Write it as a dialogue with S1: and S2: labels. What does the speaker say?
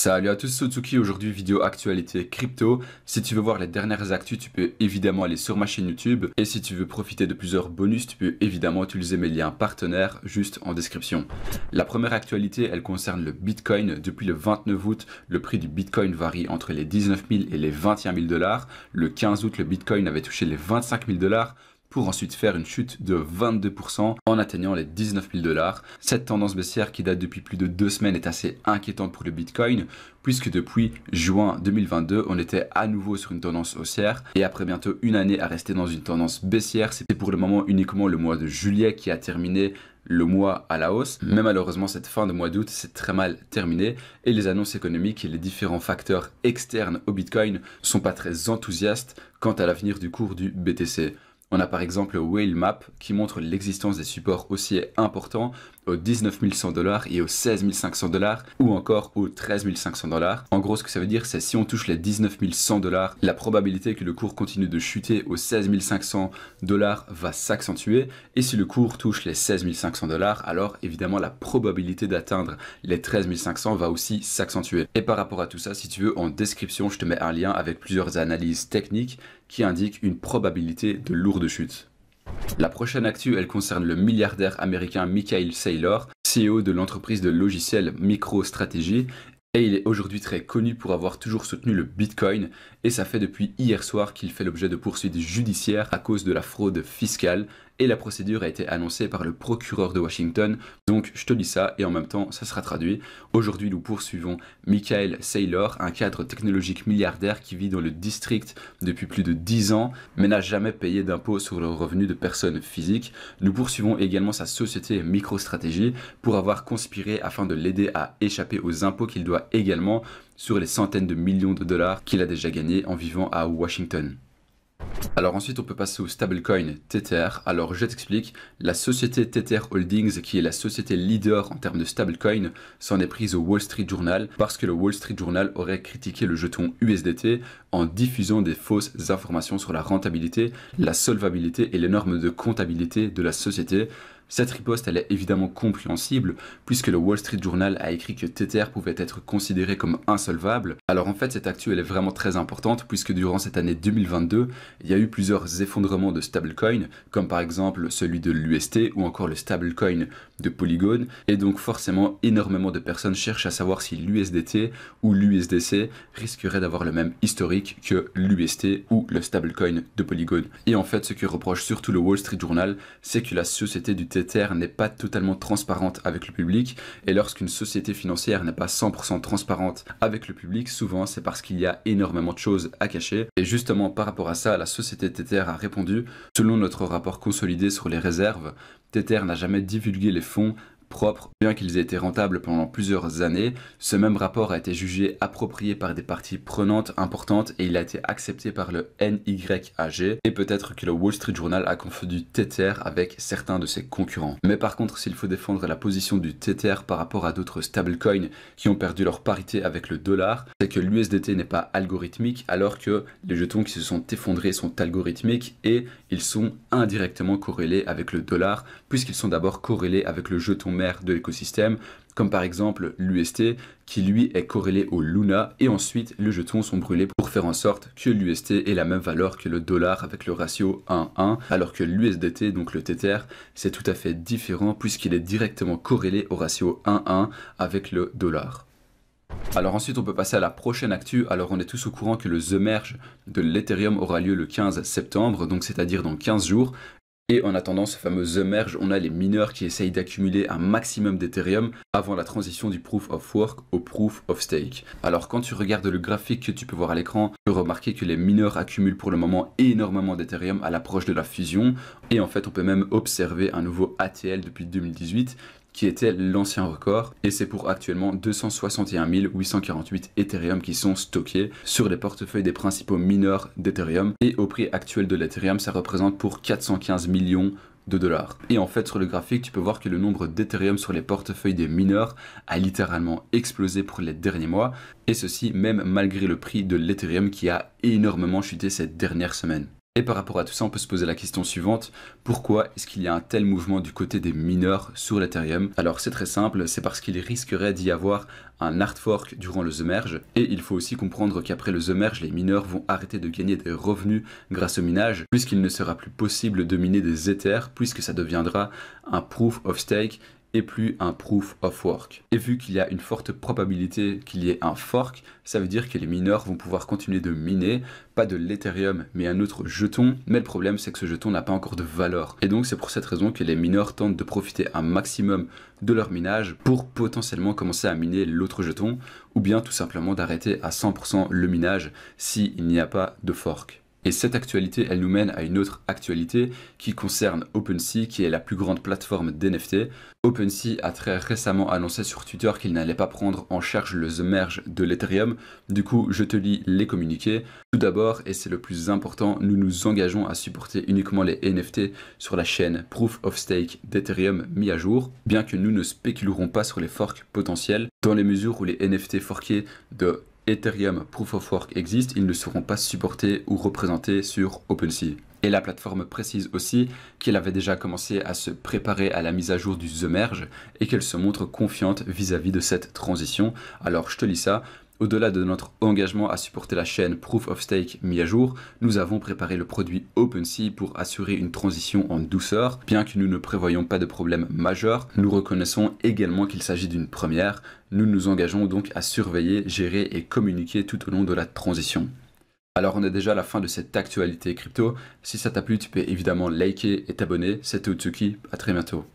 S1: Salut à tous, Sotsuki. Aujourd'hui vidéo actualité crypto. Si tu veux voir les dernières actus, tu peux évidemment aller sur ma chaîne YouTube. Et si tu veux profiter de plusieurs bonus, tu peux évidemment utiliser mes liens partenaires juste en description. La première actualité, elle concerne le Bitcoin. Depuis le 29 août, le prix du Bitcoin varie entre les 19 000 et les 21 000 dollars. Le 15 août, le Bitcoin avait touché les 25 000 dollars. Pour ensuite faire une chute de 22% en atteignant les 19 000 dollars. Cette tendance baissière qui date depuis plus de 2 semaines est assez inquiétante pour le Bitcoin, puisque depuis juin 2022, on était à nouveau sur une tendance haussière, et après bientôt une année à rester dans une tendance baissière, c'était pour le moment uniquement le mois de juillet qui a terminé le mois à la hausse. Mais malheureusement, cette fin de mois d'août s'est très mal terminée et les annonces économiques et les différents facteurs externes au Bitcoin sont pas très enthousiastes quant à l'avenir du cours du BTC. On a par exemple le Whale Map qui montre l'existence des supports haussiers importants aux 19 100 dollars et aux 16 500 dollars ou encore aux 13 500 dollars. En gros, ce que ça veut dire, c'est si on touche les 19 100 dollars, la probabilité que le cours continue de chuter aux 16 500 dollars va s'accentuer. Et si le cours touche les 16 500 dollars, alors évidemment la probabilité d'atteindre les 13 500 va aussi s'accentuer. Et par rapport à tout ça, si tu veux, en description, je te mets un lien avec plusieurs analyses techniques qui indiquent une probabilité de lourde chute. La prochaine actu, elle concerne le milliardaire américain Michael Saylor, CEO de l'entreprise de logiciels MicroStrategy. Et il est aujourd'hui très connu pour avoir toujours soutenu le Bitcoin et ça fait depuis hier soir qu'il fait l'objet de poursuites judiciaires à cause de la fraude fiscale et la procédure a été annoncée par le procureur de Washington. Donc je te lis ça et en même temps ça sera traduit. Aujourd'hui nous poursuivons Michael Saylor, un cadre technologique milliardaire qui vit dans le district depuis plus de 10 ans mais n'a jamais payé d'impôt sur le revenu de personnes physiques. Nous poursuivons également sa société MicroStrategy pour avoir conspiré afin de l'aider à échapper aux impôts qu'il doit également sur les centaines de millions de dollars qu'il a déjà gagnés en vivant à Washington. Alors ensuite on peut passer au stablecoin Tether. Alors je t'explique, la société Tether Holdings qui est la société leader en termes de stablecoin s'en est prise au Wall Street Journal parce que le Wall Street Journal aurait critiqué le jeton USDT en diffusant des fausses informations sur la rentabilité, la solvabilité et les normes de comptabilité de la société. Cette riposte, elle est évidemment compréhensible puisque le Wall Street Journal a écrit que Tether pouvait être considéré comme insolvable. Alors en fait, cette actu, elle est vraiment très importante puisque durant cette année 2022, il y a eu plusieurs effondrements de stablecoins, comme par exemple celui de l'UST ou encore le stablecoin de Polygon. Et donc forcément, énormément de personnes cherchent à savoir si l'USDT ou l'USDC risquerait d'avoir le même historique que l'UST ou le stablecoin de Polygon. Et en fait, ce que reproche surtout le Wall Street Journal, c'est que la société du Tether n'est pas totalement transparente avec le public et lorsqu'une société financière n'est pas 100% transparente avec le public, souvent c'est parce qu'il y a énormément de choses à cacher. Et justement par rapport à ça, la société Tether a répondu: selon notre rapport consolidé sur les réserves, Tether n'a jamais divulgué les fonds propres, bien qu'ils aient été rentables pendant plusieurs années. Ce même rapport a été jugé approprié par des parties prenantes importantes et il a été accepté par le NYAG. Et peut-être que le Wall Street Journal a confondu Tether avec certains de ses concurrents. Mais par contre, s'il faut défendre la position du Tether par rapport à d'autres stablecoins qui ont perdu leur parité avec le dollar, c'est que l'USDT n'est pas algorithmique alors que les jetons qui se sont effondrés sont algorithmiques et ils sont indirectement corrélés avec le dollar puisqu'ils sont d'abord corrélés avec le jeton de l'écosystème, comme par exemple l'UST qui lui est corrélé au Luna et ensuite les jetons sont brûlés pour faire en sorte que l'UST ait la même valeur que le dollar avec le ratio 1-1 alors que l'USDT, donc le Tether, c'est tout à fait différent puisqu'il est directement corrélé au ratio 1-1 avec le dollar. Alors ensuite on peut passer à la prochaine actu. Alors on est tous au courant que le The Merge de l'Ethereum aura lieu le 15 septembre, donc c'est-à-dire dans 15 jours. Et en attendant ce fameux The Merge, on a les mineurs qui essayent d'accumuler un maximum d'Ethereum avant la transition du Proof of Work au Proof of Stake. Alors quand tu regardes le graphique que tu peux voir à l'écran, tu peux remarquer que les mineurs accumulent pour le moment énormément d'Ethereum à l'approche de la fusion. Et en fait on peut même observer un nouveau ATL depuis 2018 qui était l'ancien record et c'est pour actuellement 261 848 Ethereum qui sont stockés sur les portefeuilles des principaux mineurs d'Ethereum et au prix actuel de l'Ethereum ça représente pour 415 millions de dollars. Et en fait sur le graphique tu peux voir que le nombre d'Ethereum sur les portefeuilles des mineurs a littéralement explosé pour les derniers mois et ceci même malgré le prix de l'Ethereum qui a énormément chuté ces dernières semaines. Et par rapport à tout ça, on peut se poser la question suivante, pourquoi est-ce qu'il y a un tel mouvement du côté des mineurs sur l'Ethereum? Alors c'est très simple, c'est parce qu'il risquerait d'y avoir un hard fork durant le The Merge, et il faut aussi comprendre qu'après le The Merge, les mineurs vont arrêter de gagner des revenus grâce au minage, puisqu'il ne sera plus possible de miner des Ethers, puisque ça deviendra un Proof of Stake, et plus un Proof of Work. Et vu qu'il y a une forte probabilité qu'il y ait un fork, ça veut dire que les mineurs vont pouvoir continuer de miner, pas de l'Ethereum, mais un autre jeton, mais le problème c'est que ce jeton n'a pas encore de valeur. Et donc c'est pour cette raison que les mineurs tentent de profiter un maximum de leur minage pour potentiellement commencer à miner l'autre jeton, ou bien tout simplement d'arrêter à 100% le minage s'il n'y a pas de fork. Et cette actualité, elle nous mène à une autre actualité qui concerne OpenSea, qui est la plus grande plateforme d'NFT. OpenSea a très récemment annoncé sur Twitter qu'il n'allait pas prendre en charge le The Merge de l'Ethereum. Du coup, je te lis les communiqués. Tout d'abord, et c'est le plus important, nous nous engageons à supporter uniquement les NFT sur la chaîne Proof of Stake d'Ethereum mis à jour, bien que nous ne spéculerons pas sur les forks potentiels, dans les mesures où les NFT forkés de Ethereum Proof of Work existe, ils ne seront pas supportés ou représentés sur OpenSea. Et la plateforme précise aussi qu'elle avait déjà commencé à se préparer à la mise à jour du The Merge et qu'elle se montre confiante vis-à-vis de cette transition. Alors je te lis ça. Au-delà de notre engagement à supporter la chaîne Proof of Stake mis à jour, nous avons préparé le produit OpenSea pour assurer une transition en douceur. Bien que nous ne prévoyons pas de problème majeur, nous reconnaissons également qu'il s'agit d'une première. Nous nous engageons donc à surveiller, gérer et communiquer tout au long de la transition. Alors on est déjà à la fin de cette actualité crypto. Si ça t'a plu, tu peux évidemment liker et t'abonner. C'était Otsuki, à très bientôt.